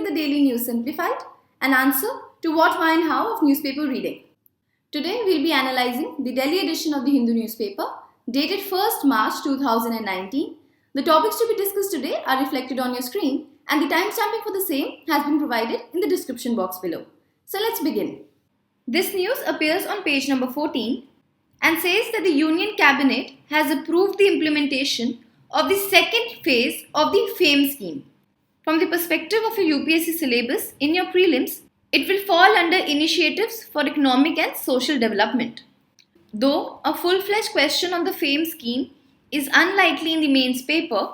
the daily news Simplified, an answer to what, why and how of newspaper reading. Today we'll be analyzing the Delhi edition of the Hindu newspaper dated 1st March 2019. The topics to be discussed today are reflected on your screen and the timestamping for the same has been provided in the description box below. So let's begin. This news appears on page number 14 and says that the Union Cabinet has approved the implementation of the second phase of the FAME scheme. From the perspective of a UPSC syllabus in your prelims, it will fall under Initiatives for Economic and Social Development. Though a full-fledged question on the FAME scheme is unlikely in the mains paper,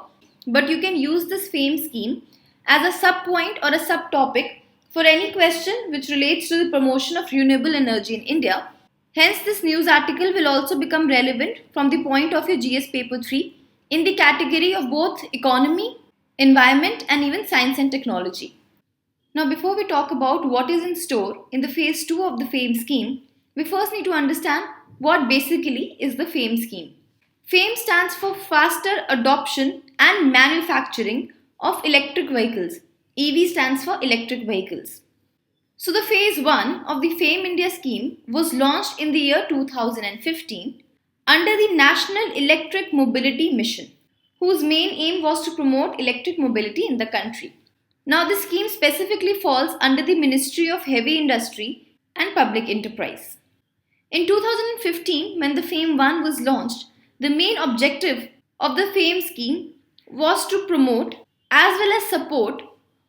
but you can use this FAME scheme as a sub-point or a subtopic for any question which relates to the promotion of renewable energy in India. Hence, this news article will also become relevant from the point of your GS Paper 3 in the category of both economy, environment and even science and technology. Now, before we talk about what is in store in the phase 2 of the FAME scheme, we first need to understand what basically is the FAME scheme. FAME stands for Faster Adoption and Manufacturing of Electric Vehicles. EV stands for Electric Vehicles. So the phase 1 of the FAME India scheme was launched in the year 2015 under the National Electric Mobility Mission, whose main aim was to promote electric mobility in the country. Now, the scheme specifically falls under the Ministry of Heavy Industry and Public Enterprise. In 2015, when the FAME 1 was launched, the main objective of the FAME scheme was to promote as well as support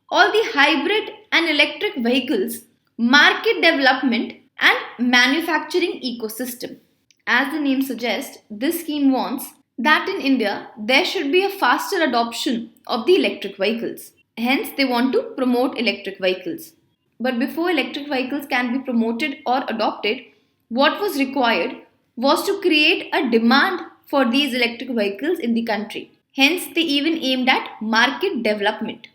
all the hybrid and electric vehicles, market development and manufacturing ecosystem. As the name suggests, this scheme wants that in India there should be a faster adoption of the electric vehicles. Hence, they want to promote electric vehicles. But before electric vehicles can be promoted or adopted, what was required was to create a demand for these electric vehicles in the country. Hence, they even aimed at market development.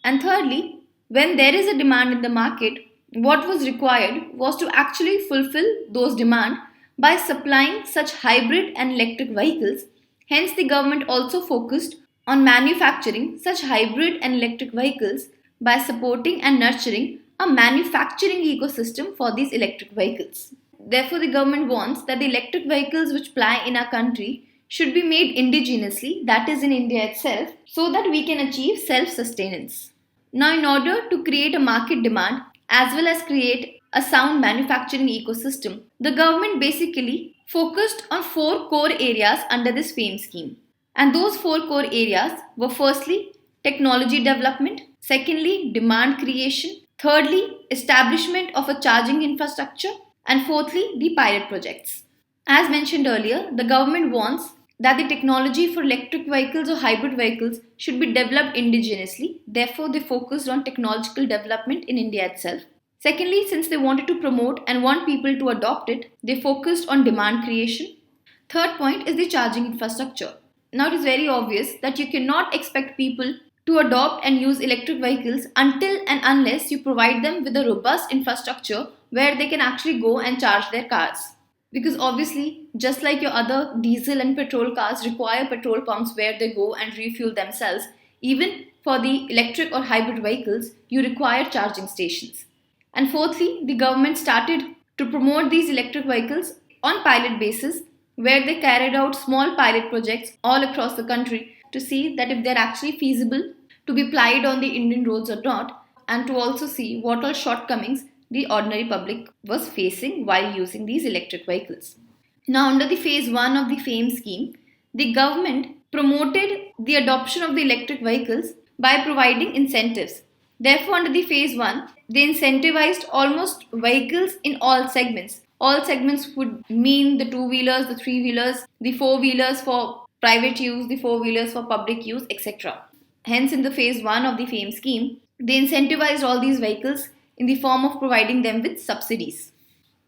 And thirdly, when there is a demand in the market, what was required was to actually fulfill those demands by supplying such hybrid and electric vehicles. Hence, the government also focused on manufacturing such hybrid and electric vehicles by supporting and nurturing a manufacturing ecosystem for these electric vehicles. Therefore, the government wants that the electric vehicles which ply in our country should be made indigenously, that is in India itself, so that we can achieve self-sustenance. Now, in order to create a market demand as well as create a sound manufacturing ecosystem, the government basically focused on 4 core areas under this FAME scheme. And those 4 core areas were firstly, technology development, secondly, demand creation, thirdly, establishment of a charging infrastructure, and fourthly, the pilot projects. As mentioned earlier, the government wants that the technology for electric vehicles or hybrid vehicles should be developed indigenously. Therefore, they focused on technological development in India itself. Secondly, since they wanted to promote and want people to adopt it, they focused on demand creation. Third point is the charging infrastructure. Now, it is very obvious that you cannot expect people to adopt and use electric vehicles until and unless you provide them with a robust infrastructure where they can actually go and charge their cars. Because obviously, just like your other diesel and petrol cars require petrol pumps where they go and refuel themselves, even for the electric or hybrid vehicles, you require charging stations. And fourthly, the government started to promote these electric vehicles on pilot basis, where they carried out small pilot projects all across the country to see that if they're actually feasible to be plied on the Indian roads or not, and to also see what all shortcomings the ordinary public was facing while using these electric vehicles. Now, under the phase 1 of the FAME scheme, the government promoted the adoption of the electric vehicles by providing incentives. Therefore, under the phase 1, they incentivized almost vehicles in all segments. All segments would mean the 2-wheelers, the 3-wheelers, the 4-wheelers for private use, the 4-wheelers for public use, etc. Hence, in the phase 1 of the FAME scheme, they incentivized all these vehicles in the form of providing them with subsidies.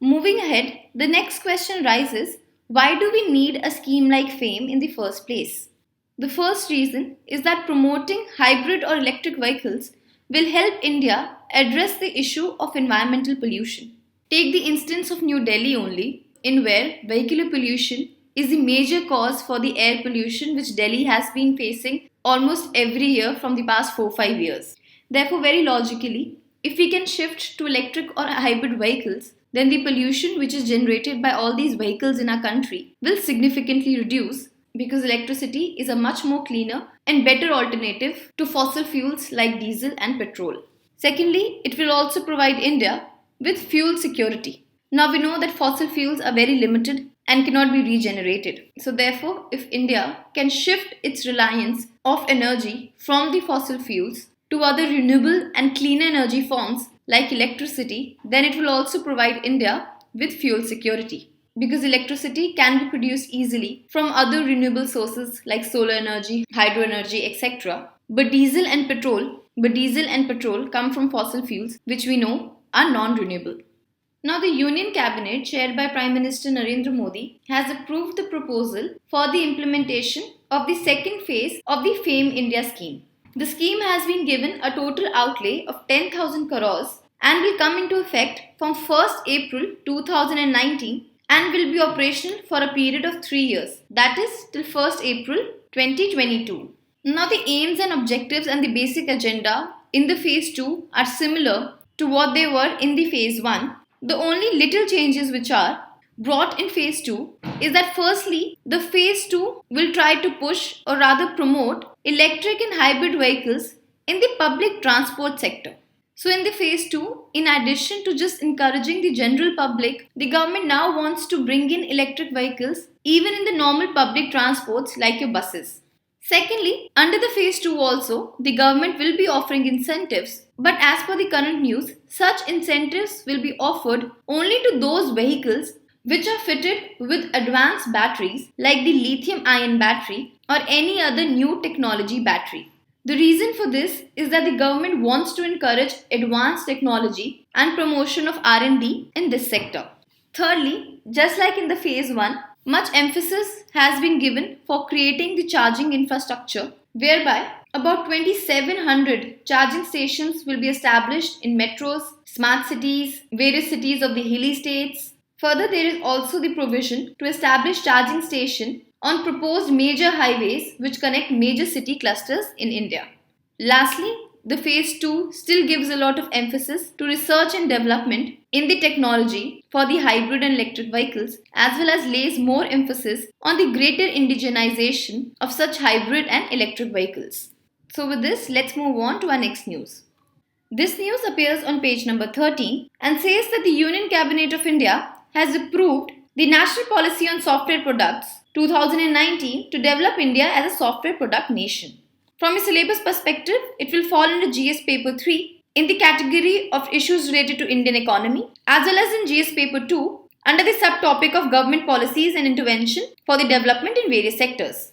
Moving ahead, the next question rises, why do we need a scheme like FAME in the first place? The first reason is that promoting hybrid or electric vehicles will help India address the issue of environmental pollution. Take the instance of New Delhi only, in where vehicular pollution is the major cause for the air pollution which Delhi has been facing almost every year from the past 4-5 years. Therefore, very logically, if we can shift to electric or hybrid vehicles, then the pollution which is generated by all these vehicles in our country will significantly reduce, because electricity is a much more cleaner and better alternative to fossil fuels like diesel and petrol. Secondly, it will also provide India with fuel security. Now we know that fossil fuels are very limited and cannot be regenerated. So therefore, if India can shift its reliance of energy from the fossil fuels to other renewable and clean energy forms like electricity, then it will also provide India with fuel security. Because electricity can be produced easily from other renewable sources like solar energy, hydro energy, etc. But diesel and petrol come from fossil fuels, which we know are non-renewable. Now, the Union Cabinet, chaired by Prime Minister Narendra Modi, has approved the proposal for the implementation of the second phase of the FAME India scheme. The scheme has been given a total outlay of 10,000 crores and will come into effect from 1st April 2019 and will be operational for a period of 3 years, that is till 1st April 2022. Now, the aims and objectives and the basic agenda in the phase 2 are similar to what they were in the phase 1. The only little changes which are brought in phase 2 is that firstly, the phase 2 will try to push or rather promote electric and hybrid vehicles in the public transport sector. So in the phase 2, in addition to just encouraging the general public, the government now wants to bring in electric vehicles even in the normal public transports like your buses. Secondly, under the phase 2 also, the government will be offering incentives, but as per the current news, such incentives will be offered only to those vehicles which are fitted with advanced batteries like the lithium-ion battery or any other new technology battery. The reason for this is that the government wants to encourage advanced technology and promotion of R&D in this sector. Thirdly, just like in the phase 1, much emphasis has been given for creating the charging infrastructure, whereby about 2,700 charging stations will be established in metros, smart cities, various cities of the hilly states. Further, there is also the provision to establish charging stations on proposed major highways which connect major city clusters in India. Lastly, the phase 2 still gives a lot of emphasis to research and development in the technology for the hybrid and electric vehicles, as well as lays more emphasis on the greater indigenization of such hybrid and electric vehicles. So with this, let's move on to our next news. This news appears on page number 13 and says that the Union Cabinet of India has approved the National Policy on Software Products 2019 to develop India as a software product nation. From a syllabus perspective, it will fall under GS Paper 3 in the category of issues related to Indian economy, as well as in GS Paper 2 under the subtopic of government policies and intervention for the development in various sectors.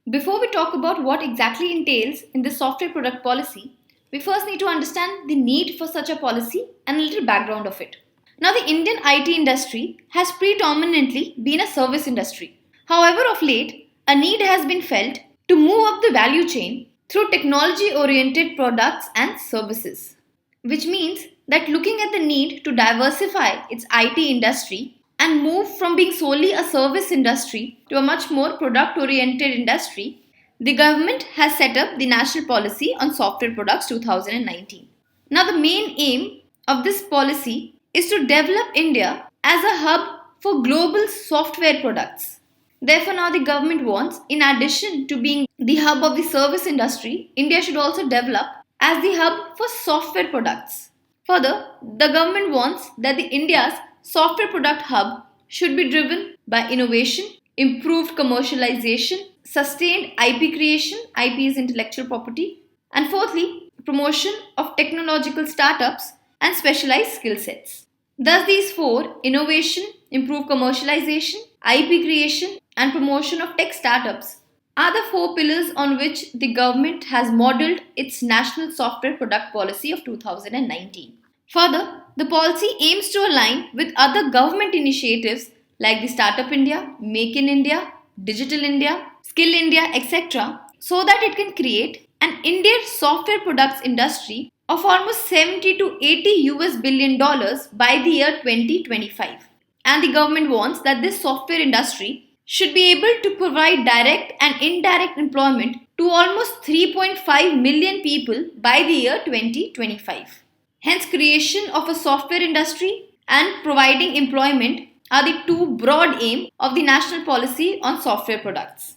Before we talk about what exactly entails in the software product policy, we first need to understand the need for such a policy and a little background of it. Now, the Indian IT industry has predominantly been a service industry. However, of late, a need has been felt to move up the value chain through technology-oriented products and services, which means that looking at the need to diversify its IT industry and move from being solely a service industry to a much more product-oriented industry, the government has set up the National Policy on Software Products 2019. Now, the main aim of this policy is to develop India as a hub for global software products. Therefore, now the government wants, in addition to being the hub of the service industry, India should also develop as the hub for software products. Further, the government wants that the India's software product hub should be driven by innovation, improved commercialization, sustained IP creation, IP is intellectual property, and fourthly, promotion of technological startups and specialized skill sets. Thus, these four, innovation, improved commercialization, IP creation, and promotion of tech startups, are the four pillars on which the government has modelled its National Software Product Policy of 2019. Further, the policy aims to align with other government initiatives like the Startup India, Make in India, Digital India, Skill India, etc., so that it can create an Indian software products industry of almost 70 to 80 US billion dollars by the year 2025. And the government wants that this software industry should be able to provide direct and indirect employment to almost 3.5 million people by the year 2025. Hence, creation of a software industry and providing employment are the two broad aims of the national policy on software products.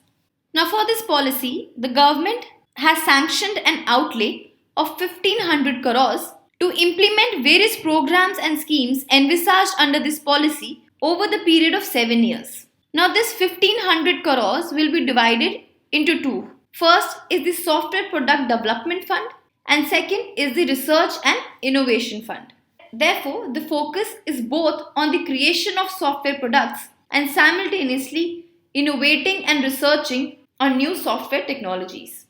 Now, for this policy, the government has sanctioned an outlay of 1500 crores to implement various programs and schemes envisaged under this policy over the period of 7 years. Now, this 1500 crores will be divided into two. First is the Software Product Development Fund, and second is the Research and Innovation Fund. Therefore, the focus is both on the creation of software products and simultaneously innovating and researching on new software technologies.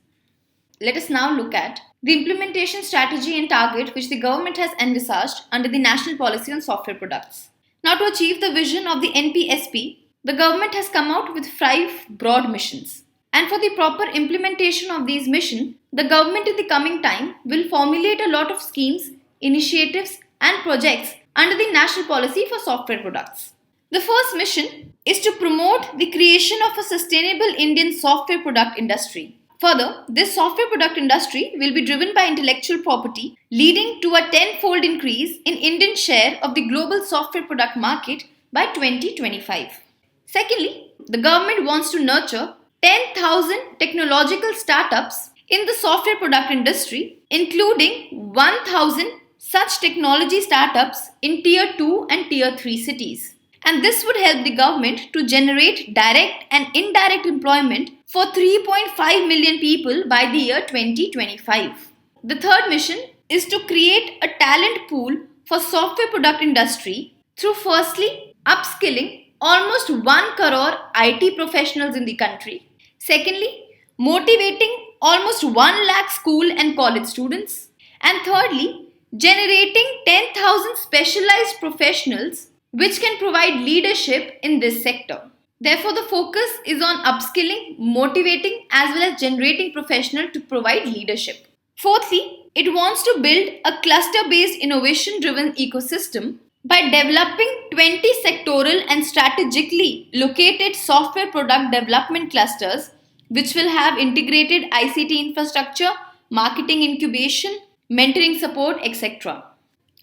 Let us now look at the implementation strategy and target which the government has envisaged under the National Policy on Software Products. Now, to achieve the vision of the NPSP, the government has come out with 5 broad missions. And for the proper implementation of these missions, the government in the coming time will formulate a lot of schemes, initiatives and projects under the National Policy for Software Products. The first mission is to promote the creation of a sustainable Indian software product industry. Further, this software product industry will be driven by intellectual property, leading to a 10-fold increase in Indian share of the global software product market by 2025. Secondly, the government wants to nurture 10,000 technological startups in the software product industry, including 1,000 such technology startups in Tier 2 and Tier 3 cities. And this would help the government to generate direct and indirect employment for 3.5 million people by the year 2025. The third mission is to create a talent pool for software product industry through firstly upskilling almost 1 crore IT professionals in the country. Secondly, motivating almost 1 lakh school and college students. And thirdly, generating 10,000 specialized professionals which can provide leadership in this sector. Therefore, the focus is on upskilling, motivating as well as generating professionals to provide leadership. Fourthly, it wants to build a cluster-based innovation-driven ecosystem by developing 20 sectoral and strategically located software product development clusters which will have integrated ICT infrastructure, marketing incubation, mentoring support, etc.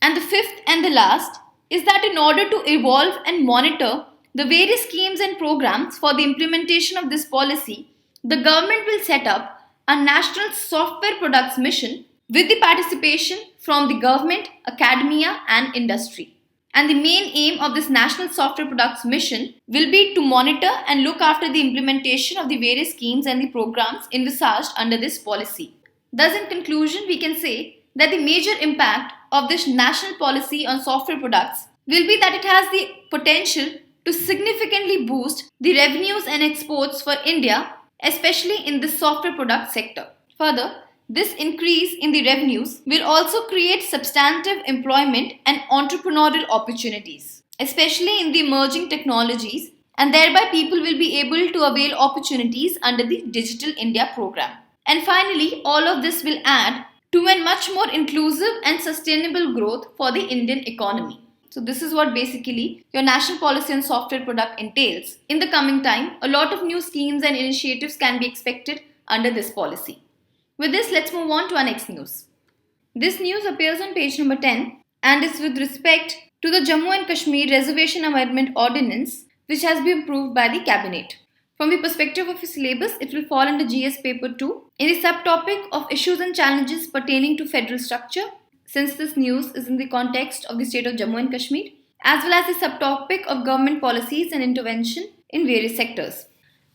And the fifth and the last is that in order to evolve and monitor the various schemes and programs for the implementation of this policy, the government will set up a National Software Products Mission with the participation from the government, academia and industry. And the main aim of this National Software Products Mission will be to monitor and look after the implementation of the various schemes and the programs envisaged under this policy. Thus, in conclusion, we can say that the major impact of this national policy on software products will be that it has the potential to significantly boost the revenues and exports for India, especially in the software product sector. Further, this increase in the revenues will also create substantive employment and entrepreneurial opportunities, especially in the emerging technologies, and thereby people will be able to avail opportunities under the Digital India program. And finally, all of this will add to a much more inclusive and sustainable growth for the Indian economy. So this is what basically your national policy on software product entails. In the coming time, a lot of new schemes and initiatives can be expected under this policy. With this, let's move on to our next news. This news appears on page number 10 and is with respect to the Jammu and Kashmir Reservation Amendment Ordinance which has been approved by the Cabinet. From the perspective of its syllabus, it will fall under GS Paper 2 in the subtopic of issues and challenges pertaining to federal structure, since this news is in the context of the state of Jammu and Kashmir, as well as the subtopic of government policies and intervention in various sectors.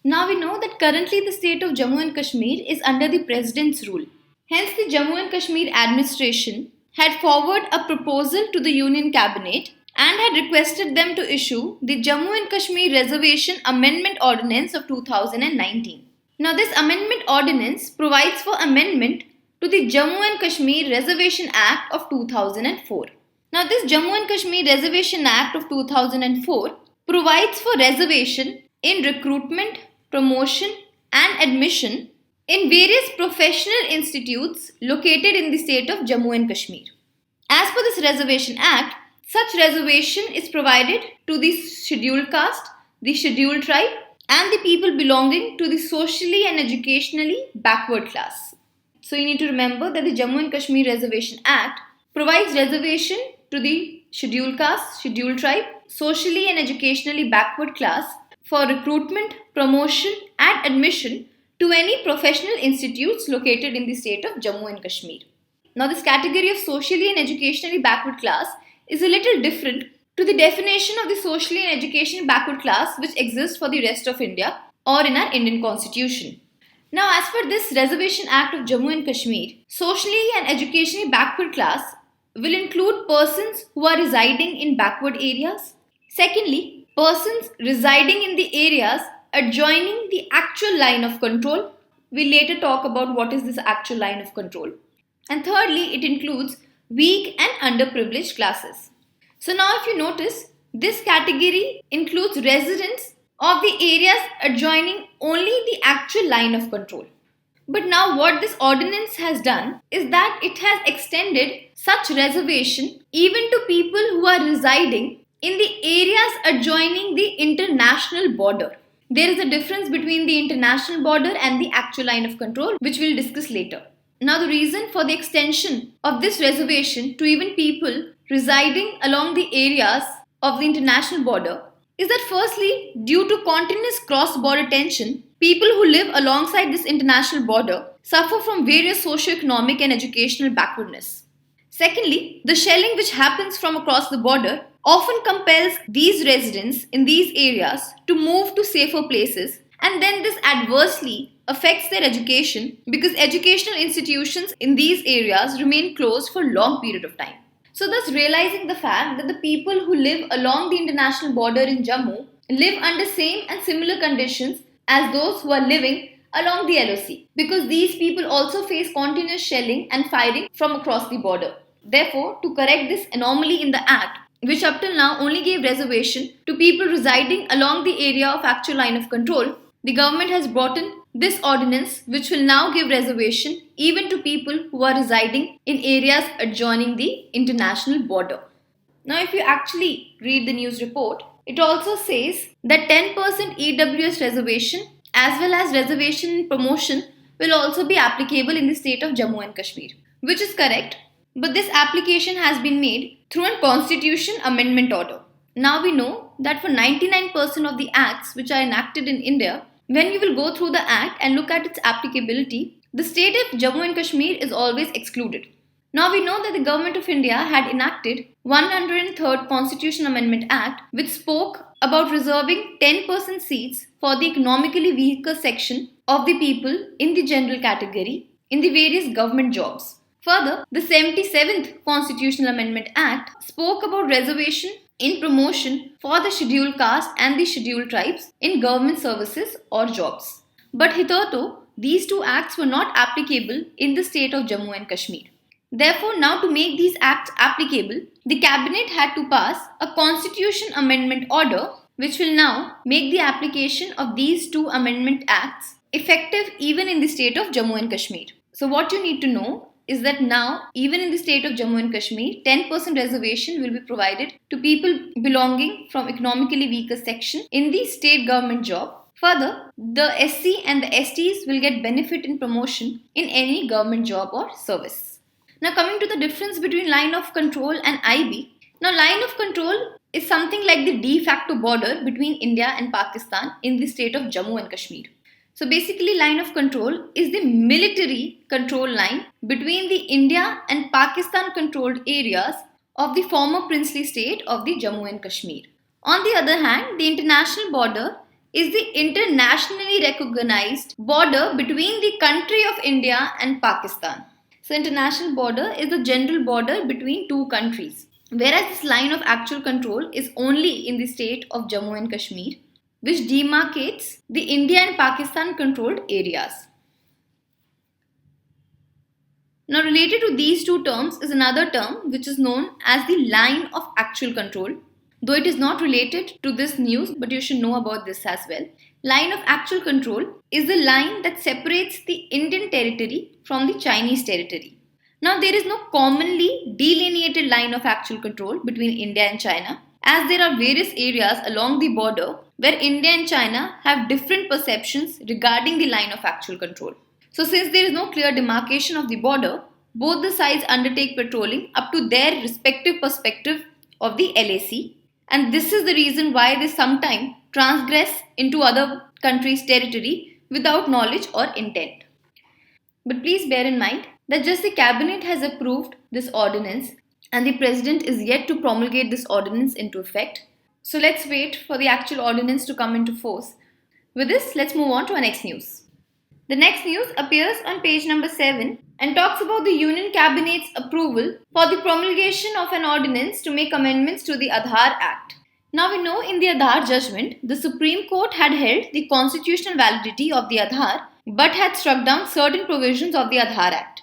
Now we know that currently the state of Jammu and Kashmir is under the President's rule. Hence, the Jammu and Kashmir administration had forwarded a proposal to the Union Cabinet and had requested them to issue the Jammu and Kashmir Reservation Amendment Ordinance of 2019. Now, this amendment ordinance provides for amendment to the Jammu and Kashmir Reservation Act of 2004. Now, this Jammu and Kashmir Reservation Act of 2004 provides for reservation in recruitment, promotion and admission in various professional institutes located in the state of Jammu and Kashmir. As per this Reservation Act, such reservation is provided to the scheduled caste, the scheduled tribe and the people belonging to the socially and educationally backward class. So you need to remember that the Jammu and Kashmir Reservation Act provides reservation to the scheduled caste, scheduled tribe, socially and educationally backward class for recruitment, promotion and admission to any professional institutes located in the state of Jammu and Kashmir. Now this category of socially and educationally backward class is a little different to the definition of the socially and educationally backward class which exists for the rest of India or in our Indian constitution. Now, as per this Reservation Act of Jammu and Kashmir, socially and educationally backward class will include persons who are residing in backward areas. Secondly, persons residing in the areas adjoining the actual line of control. We'll later talk about what is this actual line of control. And thirdly, it includes weak and underprivileged classes. So now if you notice, this category includes residents of the areas adjoining only the actual line of control. But now what this ordinance has done is that it has extended such reservation even to people who are residing in the areas adjoining the international border. There is a difference between the international border and the actual line of control, which we'll discuss later. Now the reason for the extension of this reservation to even people residing along the areas of the international border is that firstly, due to continuous cross-border tension, people who live alongside this international border suffer from various socio-economic and educational backwardness. Secondly, the shelling which happens from across the border often compels these residents in these areas to move to safer places, and then this adversely affects their education because educational institutions in these areas remain closed for a long period of time. So thus realizing the fact that the people who live along the international border in Jammu live under same and similar conditions as those who are living along the LOC, because these people also face continuous shelling and firing from across the border. Therefore, to correct this anomaly in the Act, which up till now only gave reservation to people residing along the area of actual line of control, the government has brought in this ordinance which will now give reservation even to people who are residing in areas adjoining the international border. Now if you actually read the news report, it also says that 10% EWS reservation as well as reservation in promotion will also be applicable in the state of Jammu and Kashmir, which is correct, but this application has been made through a constitution amendment order. Now we know that for 99% of the acts which are enacted in India, when you will go through the act and look at its applicability, the state of Jammu and Kashmir is always excluded. Now we know that the Government of India had enacted 103rd Constitution Amendment Act, which spoke about reserving 10% seats for the economically weaker section of the people in the general category in the various government jobs. Further, the 77th Constitutional Amendment Act spoke about reservation in promotion for the scheduled caste and the scheduled tribes in government services or jobs. But hitherto, these two acts were not applicable in the state of Jammu and Kashmir. Therefore, now to make these acts applicable, the cabinet had to pass a constitution amendment order which will now make the application of these two amendment acts effective even in the state of Jammu and Kashmir. So what you need to know is that now, even in the state of Jammu and Kashmir, 10% reservation will be provided to people belonging from economically weaker section in the state government job. Further, the SC and the STs will get benefit in promotion in any government job or service. Now coming to the difference between line of control and IB. Now line of control is something like the de facto border between India and Pakistan in the state of Jammu and Kashmir. So basically line of control is the military control line between the India and Pakistan controlled areas of the former princely state of the Jammu and Kashmir. On the other hand, the international border is the internationally recognized border between the country of India and Pakistan. So international border is the general border between two countries, whereas this line of actual control is only in the state of Jammu and Kashmir, which demarcates the India and Pakistan controlled areas. Now related to these two terms is another term which is known as the line of actual control. Though it is not related to this news, but you should know about this as well. Line of actual control is the line that separates the Indian territory from the Chinese territory. Now there is no commonly delineated line of actual control between India and China, as there are various areas along the border where India and China have different perceptions regarding the line of actual control. So since there is no clear demarcation of the border, both the sides undertake patrolling up to their respective perspective of the LAC, and this is the reason why they sometimes transgress into other countries' territory without knowledge or intent. But please bear in mind that just the cabinet has approved this ordinance and the president is yet to promulgate this ordinance into effect. So let's wait for the actual ordinance to come into force. With this, let's move on to our next news. The next news appears on page number 7 and talks about the Union Cabinet's approval for the promulgation of an ordinance to make amendments to the Aadhaar Act. Now we know in the Aadhaar judgment, the Supreme Court had held the constitutional validity of the Aadhaar but had struck down certain provisions of the Aadhaar Act.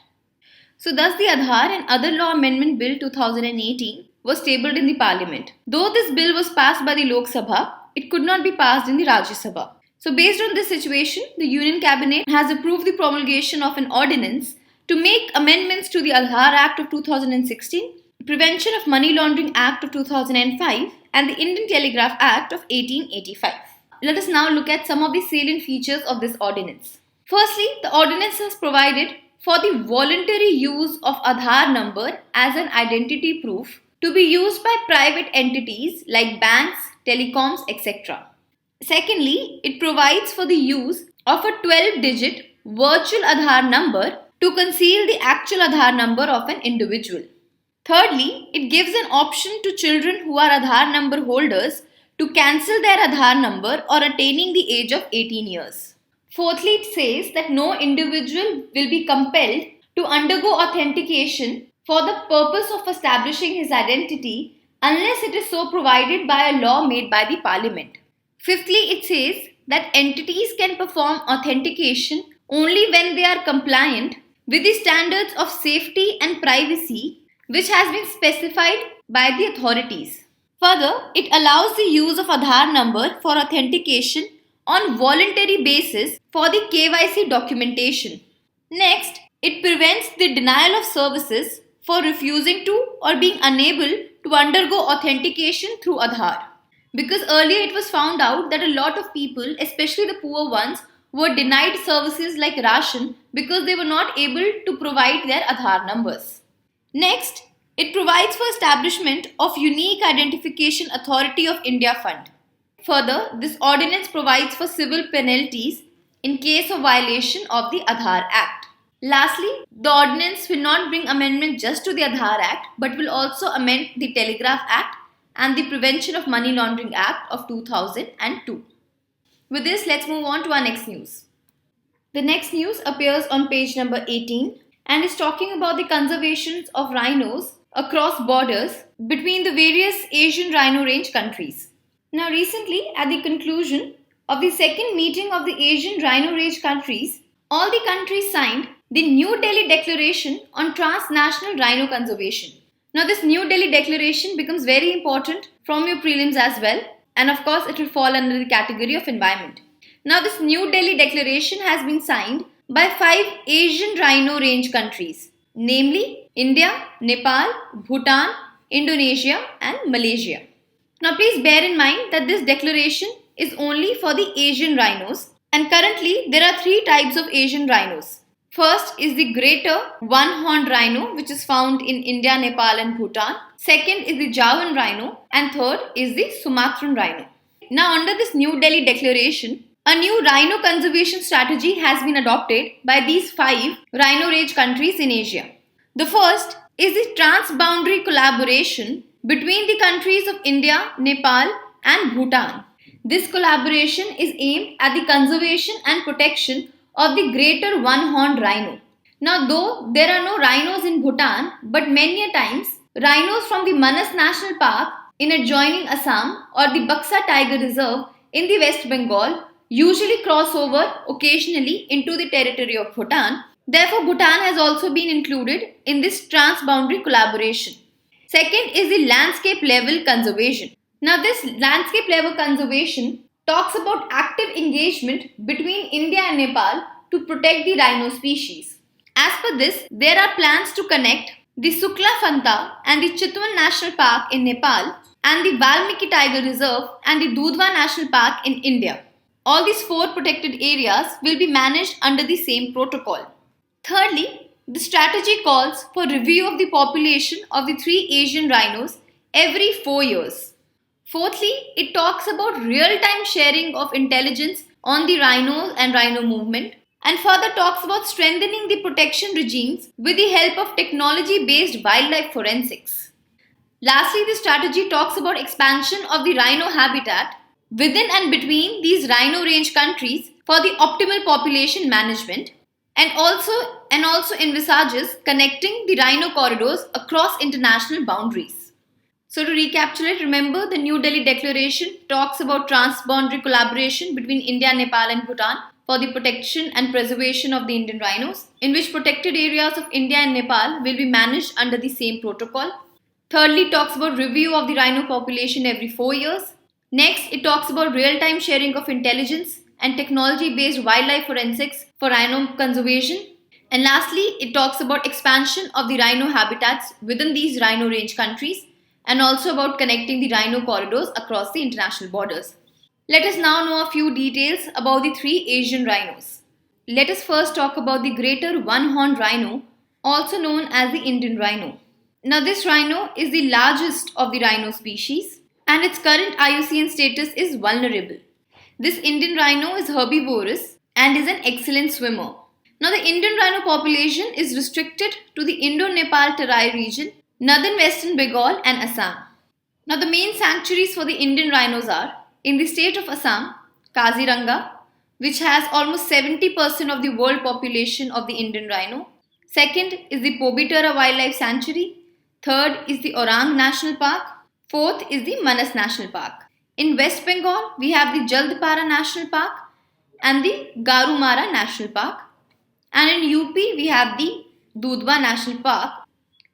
So thus the Aadhaar and Other Law Amendment Bill 2018 was tabled in the Parliament. Though this bill was passed by the Lok Sabha, it could not be passed in the Rajya Sabha. So based on this situation, the Union Cabinet has approved the promulgation of an ordinance to make amendments to the Aadhaar Act of 2016, Prevention of Money Laundering Act of 2005 and the Indian Telegraph Act of 1885. Let us now look at some of the salient features of this ordinance. Firstly, the ordinance has provided for the voluntary use of Aadhaar number as an identity proof to be used by private entities like banks, telecoms, etc. Secondly, it provides for the use of a 12-digit virtual Aadhaar number to conceal the actual Aadhaar number of an individual. Thirdly, it gives an option to children who are Aadhaar number holders to cancel their Aadhaar number or attaining the age of 18 years. Fourthly, it says that no individual will be compelled to undergo authentication for the purpose of establishing his identity unless it is so provided by a law made by the Parliament. Fifthly, it says that entities can perform authentication only when they are compliant with the standards of safety and privacy which has been specified by the authorities. Further, it allows the use of Aadhaar number for authentication on voluntary basis for the KYC documentation. Next, it prevents the denial of services for refusing to or being unable to undergo authentication through Aadhaar. Because earlier it was found out that a lot of people, especially the poor ones, were denied services like ration because they were not able to provide their Aadhaar numbers. Next, it provides for establishment of Unique Identification Authority of India Fund. Further, this ordinance provides for civil penalties in case of violation of the Aadhaar Act. Lastly, the ordinance will not bring amendment just to the Aadhaar Act but will also amend the Telegraph Act and the Prevention of Money Laundering Act of 2002. With this, let's move on to our next news. The next news appears on page number 18 and is talking about the conservation of rhinos across borders between the various Asian rhino range countries. Now recently, at the conclusion of the second meeting of the Asian rhino range countries, all the countries signed the New Delhi Declaration on Transnational Rhino Conservation. Now this New Delhi Declaration becomes very important from your prelims as well, and of course it will fall under the category of environment. Now this New Delhi Declaration has been signed by 5 Asian rhino range countries, namely India, Nepal, Bhutan, Indonesia and Malaysia. Now please bear in mind that this declaration is only for the Asian rhinos, and currently there are 3 types of Asian rhinos. First is the greater one-horned rhino, which is found in India, Nepal and Bhutan. Second is the Javan rhino and third is the Sumatran rhino. Now under this New Delhi Declaration, a new rhino conservation strategy has been adopted by these 5 rhino range countries in Asia. The first is the transboundary collaboration between the countries of India, Nepal and Bhutan. This collaboration is aimed at the conservation and protection of the greater one-horned rhino. Now though there are no rhinos in Bhutan, but many a times rhinos from the Manas National Park in adjoining Assam or the Baksa Tiger Reserve in the West Bengal usually cross over occasionally into the territory of Bhutan. Therefore, Bhutan has also been included in this transboundary collaboration. Second is the landscape level conservation. Now this landscape level conservation talks about active engagement between India and Nepal to protect the rhino species. As per this, there are plans to connect the Sukla Fanta and the Chitwan National Park in Nepal and the Valmiki Tiger Reserve and the Dudhwa National Park in India. All these 4 protected areas will be managed under the same protocol. Thirdly, the strategy calls for review of the population of the 3 Asian rhinos every 4 years. Fourthly, it talks about real-time sharing of intelligence on the rhinos and rhino movement, and further talks about strengthening the protection regimes with the help of technology-based wildlife forensics. Lastly, the strategy talks about expansion of the rhino habitat within and between these rhino range countries for the optimal population management, and also envisages connecting the rhino corridors across international boundaries. So to recapitulate, remember the New Delhi Declaration talks about trans-boundary collaboration between India, Nepal and Bhutan for the protection and preservation of the Indian rhinos, in which protected areas of India and Nepal will be managed under the same protocol. Thirdly, it talks about review of the rhino population every 4 years. Next, it talks about real-time sharing of intelligence and technology-based wildlife forensics for rhino conservation. And lastly, it talks about expansion of the rhino habitats within these rhino range countries, and also about connecting the rhino corridors across the international borders. Let us now know a few details about the 3 Asian rhinos. Let us first talk about the greater one-horned rhino, also known as the Indian rhino. Now this rhino is the largest of the rhino species, and its current IUCN status is vulnerable. This Indian rhino is herbivorous and is an excellent swimmer. Now the Indian rhino population is restricted to the Indo-Nepal Terai region, northern western Bengal and Assam. Now the main sanctuaries for the Indian rhinos are in the state of Assam, Kaziranga, which has almost 70% of the world population of the Indian rhino. Second is the Pobitara Wildlife Sanctuary. Third is the Orang National Park. Fourth is the Manas National Park. In West Bengal, we have the Jaldpara National Park and the Garumara National Park. And in UP, we have the Dudhwa National Park.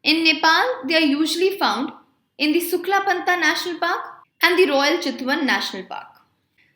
In Nepal, they are usually found in the Suklapanta National Park and the Royal Chitwan National Park.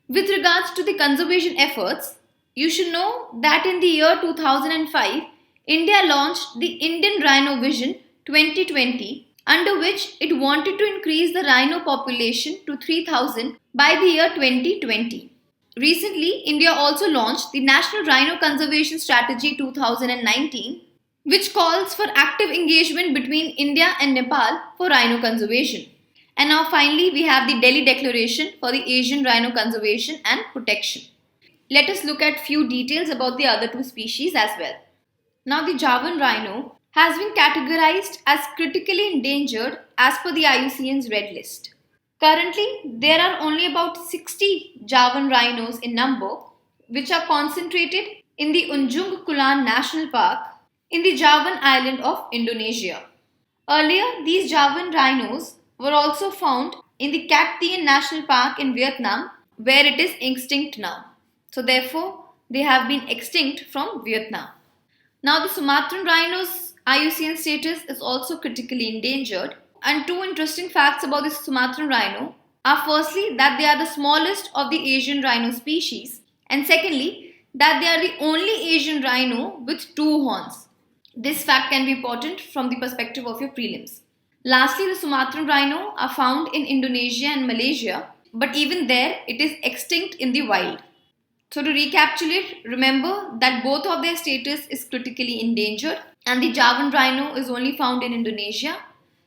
With regards to the conservation efforts, you should know that in the year 2005, India launched the Indian Rhino Vision 2020, under which it wanted to increase the rhino population to 3,000 by the year 2020. Recently, India also launched the National Rhino Conservation Strategy 2019, which calls for active engagement between India and Nepal for rhino conservation. And now finally, we have the Delhi Declaration for the Asian Rhino Conservation and Protection. Let us look at few details about the other 2 species as well. Now the Javan rhino has been categorized as critically endangered as per the IUCN's Red List. Currently, there are only about 60 Javan rhinos in number, which are concentrated in the Ujung Kulon National Park in the Javan island of Indonesia. Earlier, these Javan rhinos were also found in the Cat Tien National Park in Vietnam, where it is extinct now. So therefore, they have been extinct from Vietnam. Now the Sumatran rhino's IUCN status is also critically endangered, and 2 interesting facts about the Sumatran rhino are firstly that they are the smallest of the Asian rhino species, and secondly that they are the only Asian rhino with 2 horns. This fact can be important from the perspective of your prelims. Lastly, the Sumatran rhino are found in Indonesia and Malaysia, but even there it is extinct in the wild. So to recapitulate, remember that both of their status is critically endangered, and the Javan rhino is only found in Indonesia,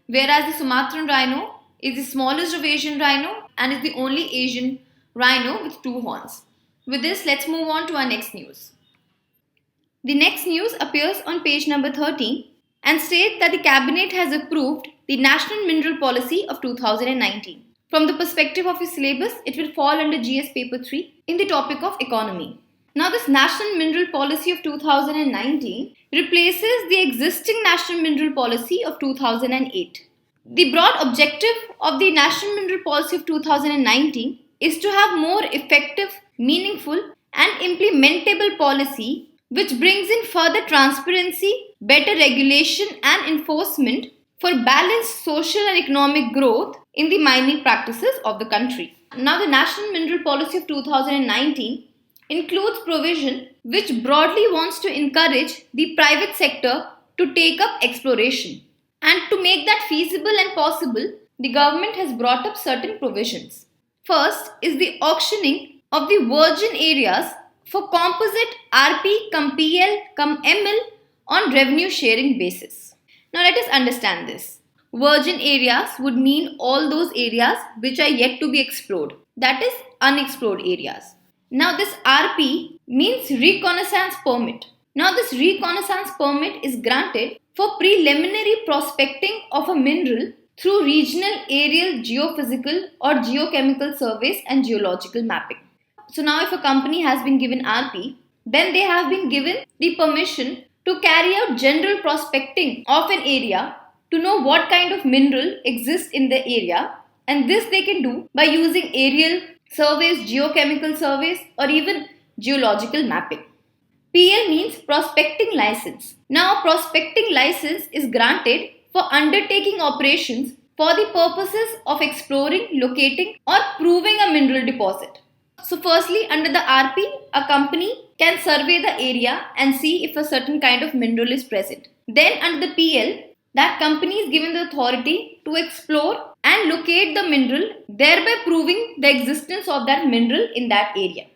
whereas the Sumatran rhino is the smallest of Asian rhino and is the only Asian rhino with 2 horns. With this, let's move on to our next news. The next news appears on page number 13 and states that the Cabinet has approved the National Mineral Policy of 2019. From the perspective of your syllabus, it will fall under GS Paper 3 in the topic of economy. Now, this National Mineral Policy of 2019 replaces the existing National Mineral Policy of 2008. The broad objective of the National Mineral Policy of 2019 is to have more effective, meaningful and implementable policy which brings in further transparency, better regulation and enforcement for balanced social and economic growth in the mining practices of the country. Now, the National Mineral Policy of 2019 includes provision which broadly wants to encourage the private sector to take up exploration. And to make that feasible and possible, the government has brought up certain provisions. First is the auctioning of the virgin areas for composite RP, PL, ML on revenue sharing basis. Now let us understand this. Virgin areas would mean all those areas which are yet to be explored, that is unexplored areas. Now this RP means reconnaissance permit. Now this reconnaissance permit is granted for preliminary prospecting of a mineral through regional aerial geophysical or geochemical surveys and geological mapping. So now if a company has been given RP, then they have been given the permission to carry out general prospecting of an area to know what kind of mineral exists in the area, and this they can do by using aerial surveys, geochemical surveys, or even geological mapping. PL means prospecting license. Now, prospecting license is granted for undertaking operations for the purposes of exploring, locating, or proving a mineral deposit. So, firstly, under the RP, a company can survey the area and see if a certain kind of mineral is present. Then, under the PL, that company is given the authority to explore and locate the mineral, thereby proving the existence of that mineral in that area.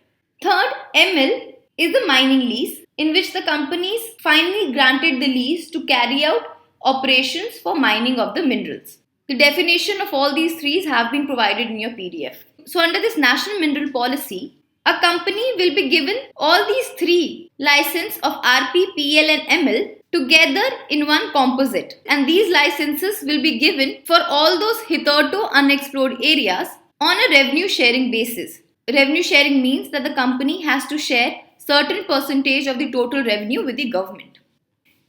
Third, ML is the mining lease, in which the companies finally granted the lease to carry out operations for mining of the minerals. The definition of all these three have been provided in your PDF. So under this National Mineral Policy, a company will be given all these three licenses of RP, PL and ML together in one composite, and these licenses will be given for all those hitherto unexplored areas on a revenue sharing basis. Revenue sharing means that the company has to share certain percentage of the total revenue with the government.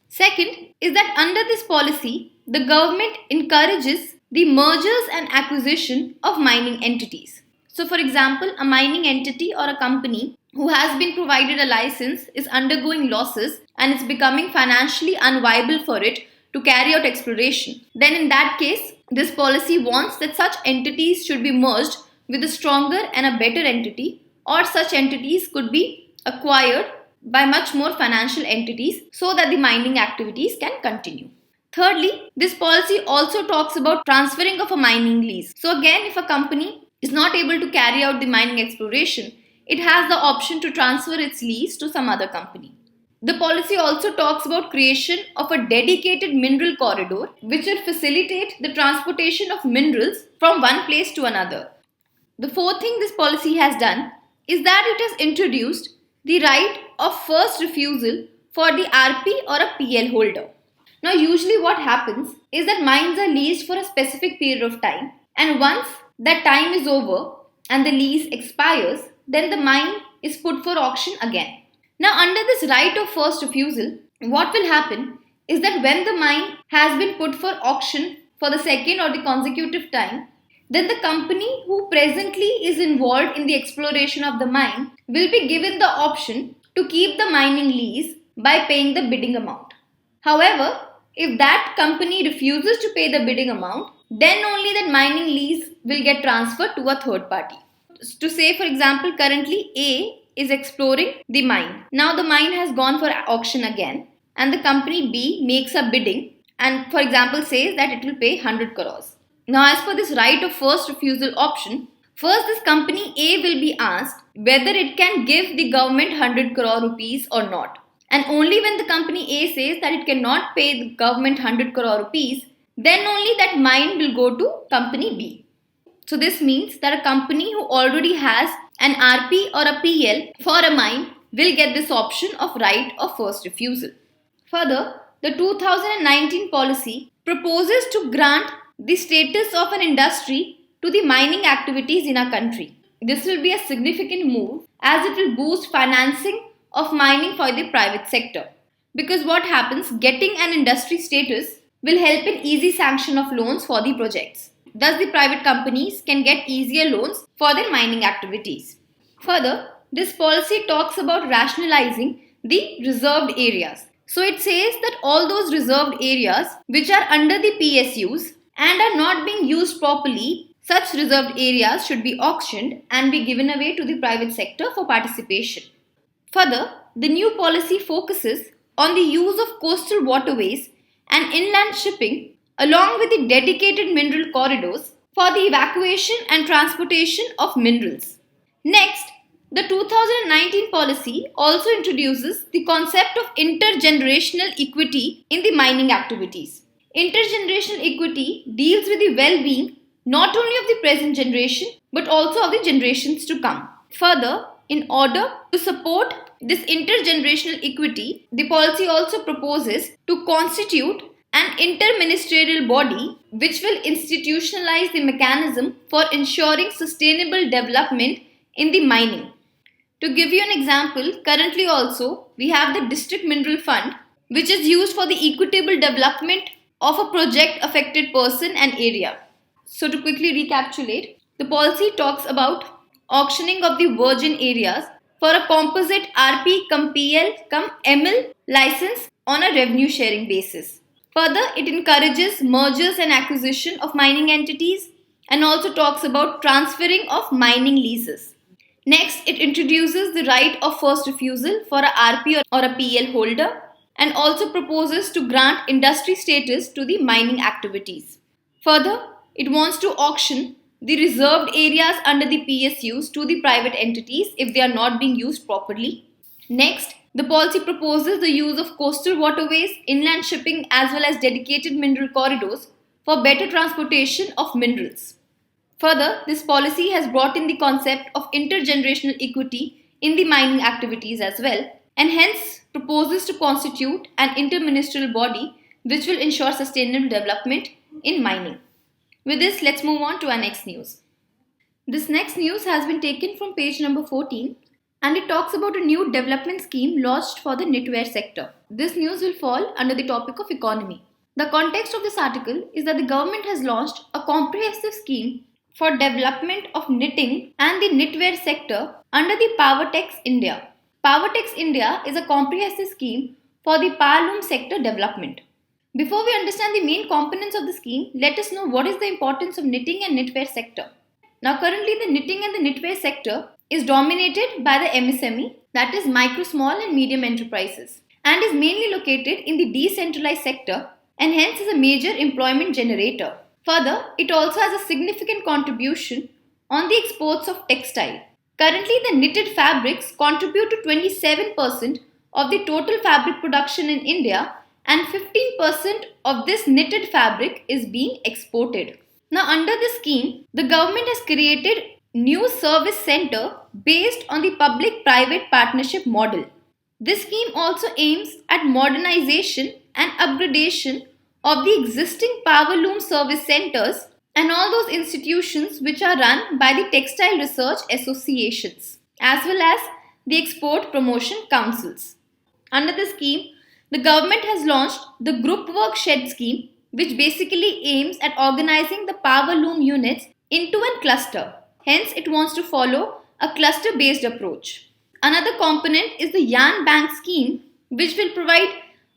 Second is that under this policy, the government encourages the mergers and acquisition of mining entities. So for example, a mining entity or a company who has been provided a license is undergoing losses and it's becoming financially unviable for it to carry out exploration. Then in that case, this policy wants that such entities should be merged with a stronger and a better entity, or such entities could be acquired by much more financial entities so that the mining activities can continue. Thirdly, this policy also talks about transferring of a mining lease. So again, if a company is not able to carry out the mining exploration, it has the option to transfer its lease to some other company. The policy also talks about creation of a dedicated mineral corridor which will facilitate the transportation of minerals from one place to another. The fourth thing this policy has done is that it has introduced the right of first refusal for the RP or a PL holder. Now usually what happens is that mines are leased for a specific period of time, and once that time is over and the lease expires, then the mine is put for auction again. Now under this right of first refusal, what will happen is that when the mine has been put for auction for the second or the consecutive time, then the company who presently is involved in the exploration of the mine will be given the option to keep the mining lease by paying the bidding amount. However, if that company refuses to pay the bidding amount, then only that mining lease will get transferred to a third party. To say, for example, currently A is exploring the mine. Now the mine has gone for auction again, and the company B makes a bidding and, for example, says that it will pay 100 crores. Now as per this right of first refusal option, first this company A will be asked whether it can give the government 100 crore rupees or not. And only when the company A says that it cannot pay the government 100 crore rupees, then only that mine will go to company B. So this means that a company who already has an RP or a PL for a mine will get this option of right of first refusal. Further, the 2019 policy proposes to grant the status of an industry to the mining activities in our country. This will be a significant move as it will boost financing of mining for the private sector. Because what happens, getting an industry status will help in easy sanction of loans for the projects. Thus, the private companies can get easier loans for their mining activities. Further, this policy talks about rationalizing the reserved areas. So it says that all those reserved areas which are under the PSUs and are not being used properly, such reserved areas should be auctioned and be given away to the private sector for participation. Further, the new policy focuses on the use of coastal waterways and inland shipping along with the dedicated mineral corridors for the evacuation and transportation of minerals. Next, the 2019 policy also introduces the concept of intergenerational equity in the mining activities. Intergenerational equity deals with the well-being not only of the present generation but also of the generations to come. Further, in order to support this intergenerational equity, the policy also proposes to constitute an interministerial body which will institutionalize the mechanism for ensuring sustainable development in the mining. To give you an example, currently also we have the District Mineral Fund, which is used for the equitable development of a project affected person and area. So to quickly recapitulate, the policy talks about auctioning of the virgin areas for a composite RP cum PL cum ML license on a revenue sharing basis. Further, it encourages mergers and acquisition of mining entities and also talks about transferring of mining leases. Next, it introduces the right of first refusal for a RP or a PL holder and also proposes to grant industry status to the mining activities. Further, it wants to auction the reserved areas under the PSUs to the private entities if they are not being used properly. Next, the policy proposes the use of coastal waterways, inland shipping as well as dedicated mineral corridors for better transportation of minerals. Further, this policy has brought in the concept of intergenerational equity in the mining activities as well, and hence proposes to constitute an interministerial body which will ensure sustainable development in mining. With this, let's move on to our next news. This next news has been taken from page number 14 and it talks about a new development scheme launched for the knitwear sector. This news will fall under the topic of economy. The context of this article is that the government has launched a comprehensive scheme for development of knitting and the knitwear sector under the Powertex India. Powertex India is a comprehensive scheme for the powerloom sector development. Before we understand the main components of the scheme, let us know what is the importance of knitting and knitwear sector. Now currently the knitting and the knitwear sector is dominated by the MSME, that is micro, small and medium enterprises, and is mainly located in the decentralized sector and hence is a major employment generator. Further, it also has a significant contribution on the exports of textile. Currently, the knitted fabrics contribute to 27% of the total fabric production in India and 15% of this knitted fabric is being exported. Now, under this scheme, the government has created new service center based on the public-private partnership model. This scheme also aims at modernization and upgradation of the existing powerloom service centers and all those institutions which are run by the textile research associations as well as the export promotion councils. Under the scheme, the government has launched the group work shed scheme, which basically aims at organizing the powerloom units into a cluster. Hence, it wants to follow a cluster-based approach. Another component is the yarn bank scheme, which will provide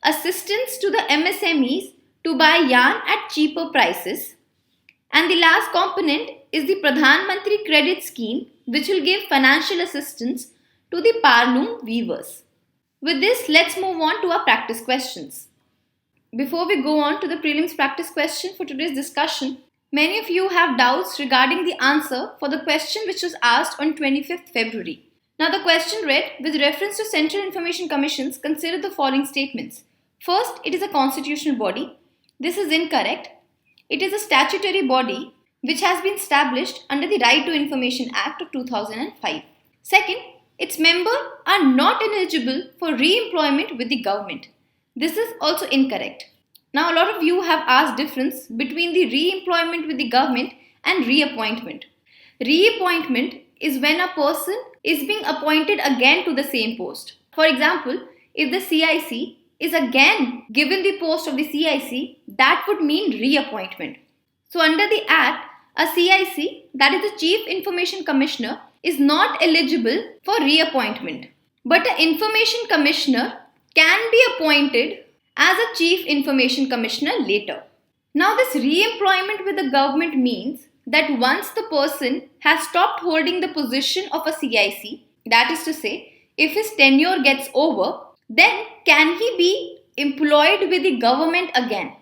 assistance to the MSMEs to buy yarn at cheaper prices. And the last component is the Pradhan Mantri Credit Scheme, which will give financial assistance to the powerloom weavers. With this, let's move on to our practice questions. Before we go on to the prelims practice question for today's discussion, many of you have doubts regarding the answer for the question which was asked on 25th February. Now the question read, with reference to Central Information Commissions, consider the following statements. First, it is a constitutional body. This is incorrect. It is a statutory body which has been established under the Right to Information Act of 2005. Second, its members are not eligible for re-employment with the government. This is also incorrect. Now a lot of you have asked difference between the re-employment with the government and reappointment. Reappointment is when a person is being appointed again to the same post. For example, if the CIC is again given the post of the CIC, that would mean reappointment. So under the Act, a CIC, that is the Chief Information Commissioner, is not eligible for reappointment. But an Information Commissioner can be appointed as a Chief Information Commissioner later. Now this re-employment with the government means that once the person has stopped holding the position of a CIC, that is to say, if his tenure gets over, then can he be employed with the government again?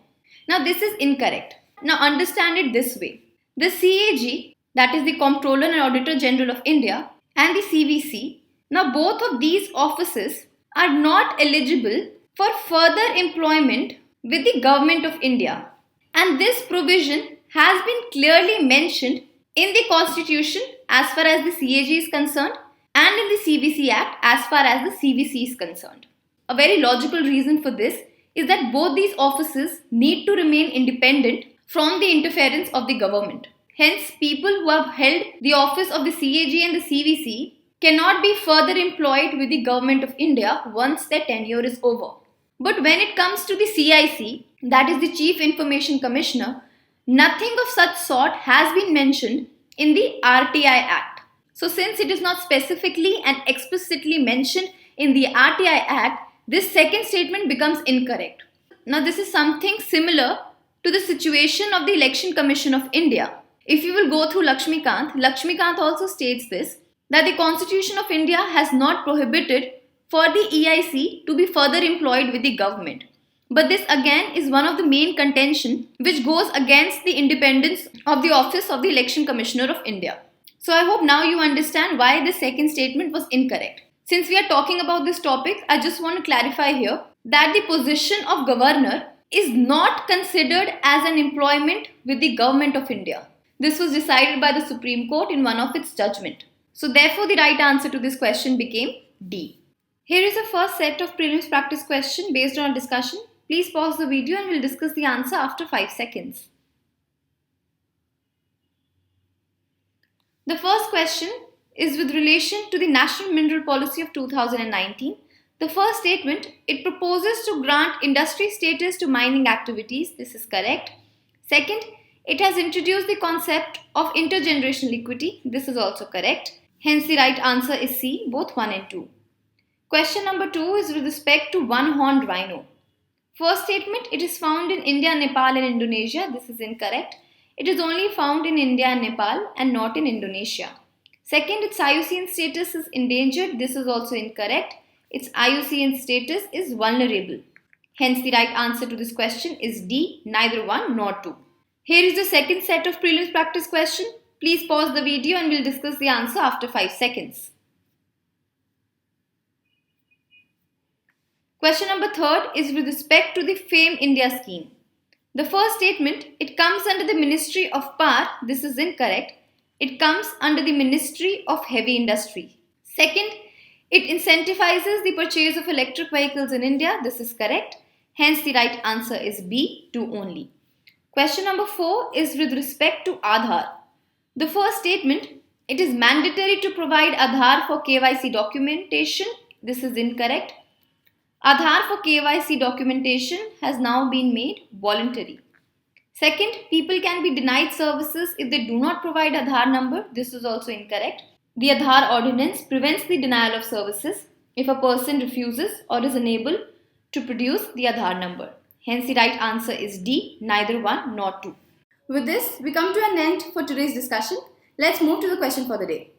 Now this is incorrect. Now understand it this way. The CAG, that is the Comptroller and Auditor General of India, and the CVC, now both of these offices are not eligible for further employment with the Government of India. And this provision has been clearly mentioned in the Constitution as far as the CAG is concerned and in the CVC Act as far as the CVC is concerned. A very logical reason for this is that both these offices need to remain independent from the interference of the government. Hence, people who have held the office of the CAG and the CVC cannot be further employed with the Government of India once their tenure is over. But when it comes to the CIC, that is the Chief Information Commissioner, nothing of such sort has been mentioned in the RTI Act. So since it is not specifically and explicitly mentioned in the RTI Act, this second statement becomes incorrect. Now this is something similar to the situation of the Election Commission of India. If you will go through Lakshmikant also states this, that the Constitution of India has not prohibited for the EIC to be further employed with the government. But this again is one of the main contention which goes against the independence of the office of the Election Commissioner of India. So I hope now you understand why the second statement was incorrect. Since we are talking about this topic, I just want to clarify here that the position of governor is not considered as an employment with the Government of India. This was decided by the Supreme Court in one of its judgment. So therefore the right answer to this question became D. Here is the first set of prelims practice question based on our discussion. Please pause the video and we'll discuss the answer after 5 seconds. The first question is with relation to the National Mineral Policy of 2019. The first statement, it proposes to grant industry status to mining activities. This is correct. Second, it has introduced the concept of intergenerational equity. This is also correct. Hence the right answer is C, both 1 and 2. Question number 2 is with respect to one-horned rhino. First statement, it is found in India, Nepal and Indonesia. This is incorrect. It is only found in India and Nepal and not in Indonesia. Second, its IUCN status is endangered. This is also incorrect. Its IUCN status is vulnerable. Hence, the right answer to this question is D, neither 1 nor 2. Here is the second set of prelims practice question. Please pause the video and we'll discuss the answer after 5 seconds. Question number 3 is with respect to the FAME India scheme. The first statement, it comes under the Ministry of Power. This is incorrect. It comes under the Ministry of Heavy Industry. Second, it incentivizes the purchase of electric vehicles in India. This is correct. Hence, the right answer is B, 2 only. Question number 4 is with respect to Aadhaar. The first statement, it is mandatory to provide Aadhaar for KYC documentation. This is incorrect. Aadhaar for KYC documentation has now been made voluntary. Second, people can be denied services if they do not provide Aadhaar number. This is also incorrect. The Aadhaar ordinance prevents the denial of services if a person refuses or is unable to produce the Aadhaar number. Hence, the right answer is D, neither 1 nor 2. With this, we come to an end for today's discussion. Let's move to the question for the day.